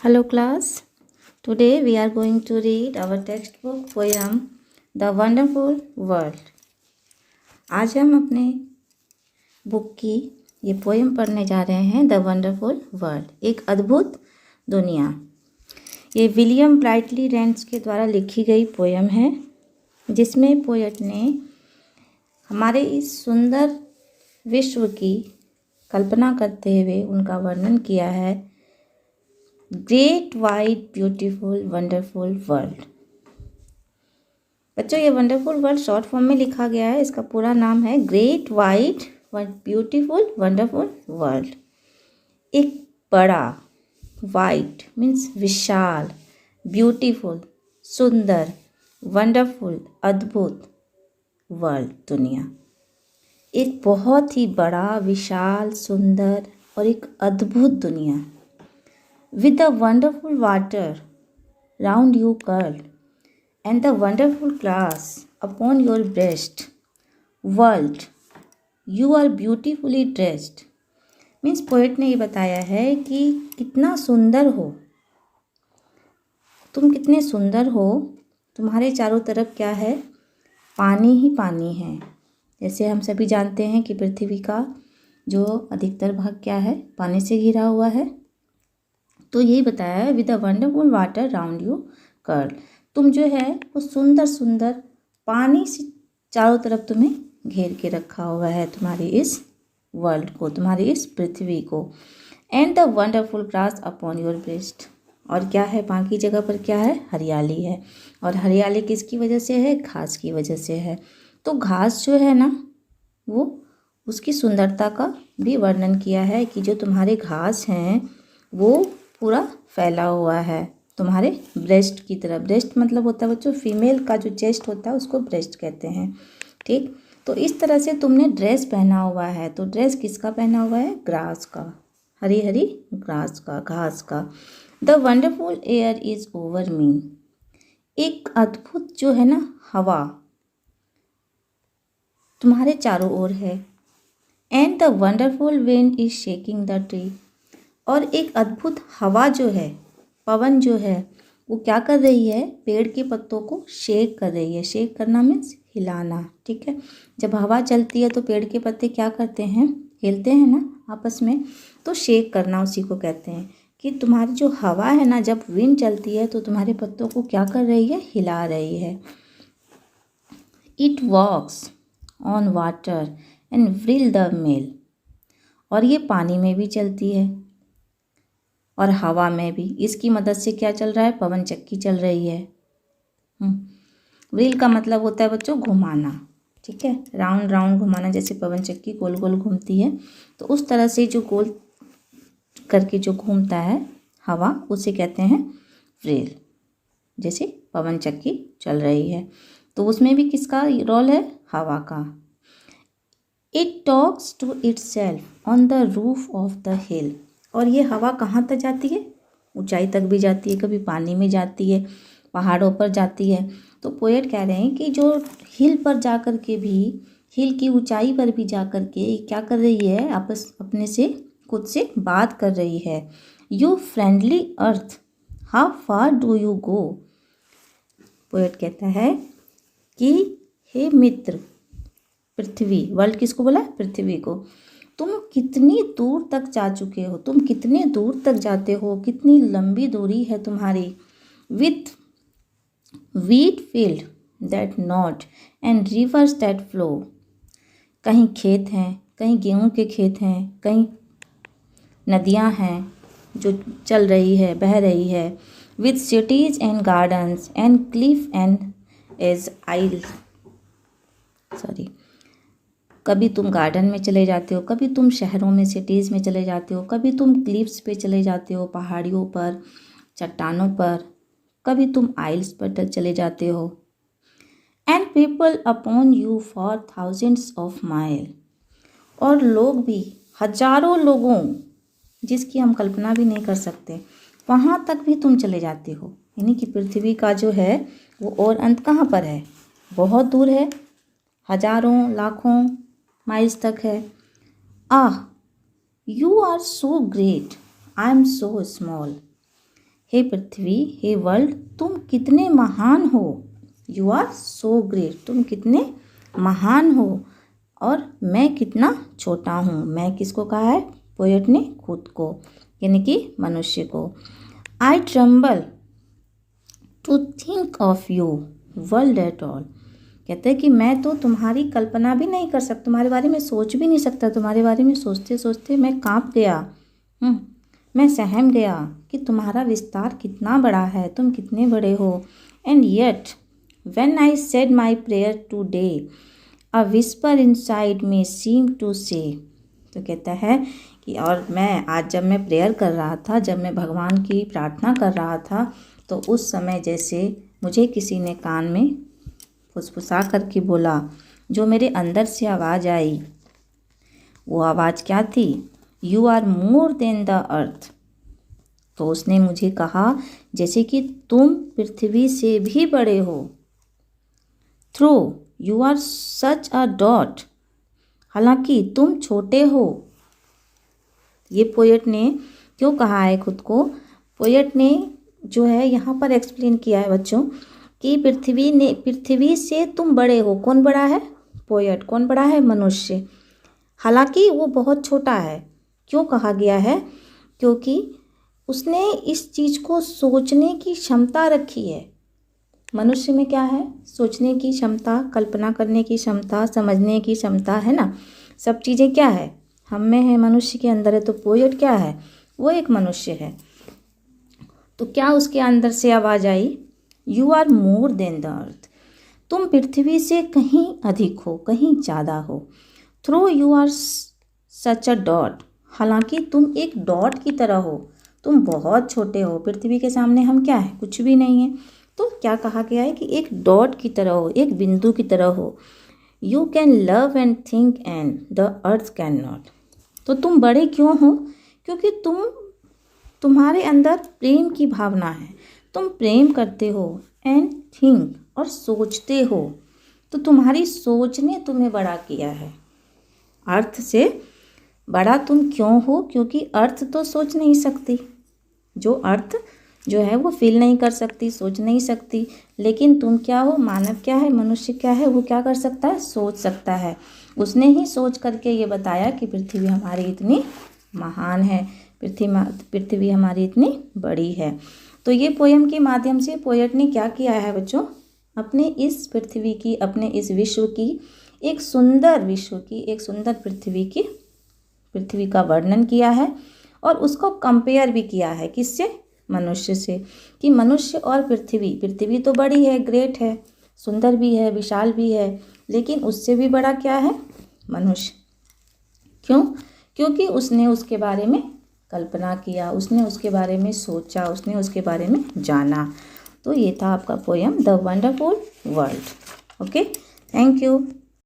Hello class. Today we are going to read our textbook poem The Wonderful World. आज हम अपने book की ये पोएम पढ़ने जा रहे हैं द वंडरफुल वर्ल्ड, एक अद्भुत दुनिया। ये विलियम ब्राइटली रेंस के द्वारा लिखी गई पोएम है, जिसमें पोएट ने हमारे इस सुंदर विश्व की कल्पना करते हुए उनका वर्णन किया है। Great wide beautiful wonderful world. बच्चों, ये वंडरफुल वर्ल्ड शॉर्ट फॉर्म में लिखा गया है। इसका पूरा नाम है great wide beautiful wonderful world. एक बड़ा, वाइड मीन्स विशाल, ब्यूटीफुल सुंदर, वंडरफुल अद्भुत वर्ल्ड दुनिया। एक बहुत ही बड़ा, विशाल, सुंदर और एक अद्भुत दुनिया। With the wonderful water round you curled, and the wonderful glass upon your breast, world, you are beautifully dressed. Means poet ने ये बताया है कि कितना सुंदर हो तुम, कितने सुंदर हो। तुम्हारे चारों तरफ क्या है? पानी ही पानी है। जैसे हम सभी जानते हैं कि पृथ्वी का जो अधिकतर भाग क्या है? पानी से घिरा हुआ है। तो यही बताया है, with the wonderful water round you curl. तुम जो है वो सुंदर सुंदर पानी से चारों तरफ तुम्हें घेर के रखा हुआ है, तुम्हारी इस वर्ल्ड को, तुम्हारी इस पृथ्वी को। And the wonderful grass upon your breast. और क्या है? बाकी जगह पर क्या है? हरियाली है। और हरियाली किसकी वजह से है? घास की वजह से है। तो घास जो है ना, वो उसकी सुंदरता का भी वर्णन किया है कि जो तुम्हारे घास हैं वो पूरा फैला हुआ है तुम्हारे ब्रेस्ट की तरफ। ब्रेस्ट मतलब होता है बच्चों, फीमेल का जो चेस्ट होता है उसको ब्रेस्ट कहते हैं। ठीक, तो इस तरह से तुमने ड्रेस पहना हुआ है। तो ड्रेस किसका पहना हुआ है? ग्रास का, हरी हरी ग्रास का, घास का। The wonderful air is over me. एक अद्भुत जो है ना हवा तुम्हारे चारों ओर है। And the wonderful wind is shaking the tree. और एक अद्भुत हवा जो है, पवन जो है, वो क्या कर रही है? पेड़ के पत्तों को शेक कर रही है। शेक करना मीन्स हिलाना। ठीक है, जब हवा चलती है तो पेड़ के पत्ते क्या करते हैं? हिलते हैं ना आपस में। तो शेक करना उसी को कहते हैं कि तुम्हारी जो हवा है ना, जब विंड चलती है तो तुम्हारे पत्तों को क्या कर रही है? हिला रही है। It walks on water and whirl the mail. और ये पानी में भी चलती है और हवा में भी। इसकी मदद से क्या चल रहा है? पवन चक्की चल रही है। व्हील का मतलब होता है बच्चों घुमाना। ठीक है, राउंड राउंड घुमाना, जैसे पवन चक्की गोल गोल घूमती है। तो उस तरह से जो गोल करके जो घूमता है हवा, उसे कहते हैं व्हील। जैसे पवन चक्की चल रही है तो उसमें भी किसका रोल है? हवा का। It talks to itself on the roof of the hill. और ये हवा कहाँ तक जाती है? ऊंचाई तक भी जाती है, कभी पानी में जाती है, पहाड़ों पर जाती है। तो पोएट कह रहे हैं कि जो हिल पर जा कर के भी, हिल की ऊंचाई पर भी जा कर के क्या कर रही है? आपस अपने से खुद से बात कर रही है। You friendly earth how far do you go. Poet कहता है कि हे मित्र पृथ्वी, वर्ल्ड किसको बोला? पृथ्वी को। तुम कितनी दूर तक जा चुके हो? तुम कितने दूर तक जाते हो? कितनी लंबी दूरी है तुम्हारी? With wheat field that not and reverse that flow. कहीं खेत हैं, कहीं गेहूं के खेत हैं, कहीं नदियां हैं जो चल रही है, बह रही है। With cities and gardens and cliff and edge isle कभी तुम गार्डन में चले जाते हो, कभी तुम शहरों में, सिटीज़ में चले जाते हो, कभी तुम क्लिफ्स पे चले जाते हो, पहाड़ियों पर, चट्टानों पर, कभी तुम आइल्स पर चले जाते हो। And people upon you for thousands of mile. और लोग भी, हजारों लोगों जिसकी हम कल्पना भी नहीं कर सकते, वहाँ तक भी तुम चले जाते हो। यानी कि पृथ्वी का जो है वो और अंत कहाँ पर है? बहुत दूर है, हजारों लाखों माइल्स तक है। Ah, you are so great, I am so small. हे पृथ्वी, हे वर्ल्ड, तुम कितने महान हो। यू आर सो ग्रेट, तुम कितने महान हो और मैं कितना छोटा हूँ। मैं किसको कहा है? पोएट ने खुद को, यानी कि मनुष्य को। I tremble to think of you world at all. कहते हैं कि मैं तो तुम्हारी कल्पना भी नहीं कर सकता, तुम्हारे बारे में सोच भी नहीं सकता। तुम्हारे बारे में सोचते सोचते मैं कांप गया, मैं सहम गया कि तुम्हारा विस्तार कितना बड़ा है, तुम कितने बड़े हो। And yet when I said my prayer today a whisper inside me seem to say. तो कहता है कि और मैं आज जब मैं प्रेयर कर रहा था, जब मैं भगवान की प्रार्थना कर रहा था, तो उस समय जैसे मुझे किसी ने कान में फुसफुसा करके बोला, जो मेरे अंदर से आवाज़ आई, वो आवाज़ क्या थी? You are more than the earth. तो उसने मुझे कहा जैसे कि तुम पृथ्वी से भी बड़े हो। Though you are such a dot, हालांकि तुम छोटे हो। ये पोएट ने क्यों कहा है खुद को? पोएट ने जो है यहाँ पर एक्सप्लेन किया है बच्चों कि पृथ्वी से तुम बड़े हो। कौन बड़ा है? पोएट। कौन बड़ा है? मनुष्य। हालांकि वो बहुत छोटा है। क्यों कहा गया है? क्योंकि उसने इस चीज़ को सोचने की क्षमता रखी है। मनुष्य में क्या है? सोचने की क्षमता, कल्पना करने की क्षमता, समझने की क्षमता, है ना। सब चीज़ें क्या है? हम में है, मनुष्य के अंदर है। तो पोएट क्या है? वो एक मनुष्य है। तो क्या उसके अंदर से आवाज़ आई? You are more than the earth, तुम पृथ्वी से कहीं अधिक हो, कहीं ज़्यादा हो। Though you are such a dot, हालांकि तुम एक डॉट की तरह हो, तुम बहुत छोटे हो। पृथ्वी के सामने हम क्या है? कुछ भी नहीं है। तो क्या कहा गया है कि एक डॉट की तरह हो, एक बिंदु की तरह हो। You can love and think and the earth can not. तो तुम बड़े क्यों हो? क्योंकि तुम्हारे अंदर प्रेम की भावना है, तुम प्रेम करते हो, एंड थिंक, और सोचते हो। तो तुम्हारी सोच ने तुम्हें बड़ा किया है। अर्थ से बड़ा तुम क्यों हो? क्योंकि अर्थ तो सोच नहीं सकती। जो अर्थ जो है वो फील नहीं कर सकती, सोच नहीं सकती। लेकिन तुम क्या हो? मानव क्या है? मनुष्य क्या है? वो क्या कर सकता है? सोच सकता है। उसने ही सोच करके ये बताया कि पृथ्वी हमारी इतनी महान है, पृथ्वी हमारी इतनी बड़ी है। तो ये पोयम के माध्यम से पोएट ने क्या किया है बच्चों? अपने इस पृथ्वी की, अपने इस विश्व की, एक सुंदर विश्व की, एक सुंदर पृथ्वी का वर्णन किया है और उसको कंपेयर भी किया है। किससे? मनुष्य से। कि मनुष्य और पृथ्वी तो बड़ी है, ग्रेट है, सुंदर भी है, विशाल भी है, लेकिन उससे भी बड़ा क्या है? मनुष्य। क्यों? क्योंकि उसने उसके बारे में कल्पना किया, उसने उसके बारे में सोचा, उसने उसके बारे में जाना। तो ये था आपका poem the wonderful world. Okay, thank you.